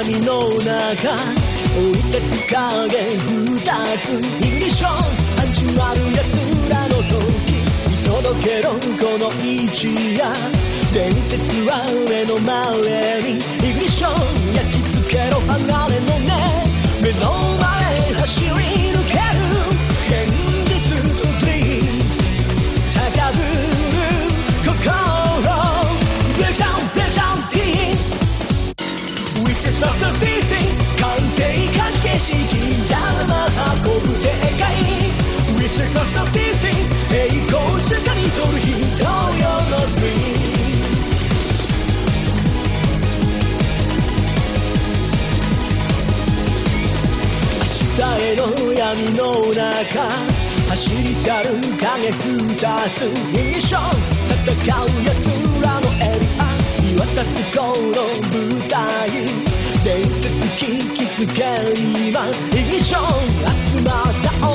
闇の中追い立つ影二つイグニッション始まる奴らの時見届けろこの一夜伝説は目の前にイグニッション焼き付けろ離れのね目の前走り抜ける現実とドリーム高ぶる心ブレイクダウンブレイクダウンティーン We say stop the beating 完成関係式じゃま運ぶ世界 We say stop the beating 栄光静かに飛ぶ人よのスクリーン明日への闇の中走り去る影二つイグニッション戦う奴らのエリア見渡すこの舞台伝説聞きつけ今イグニッション集まった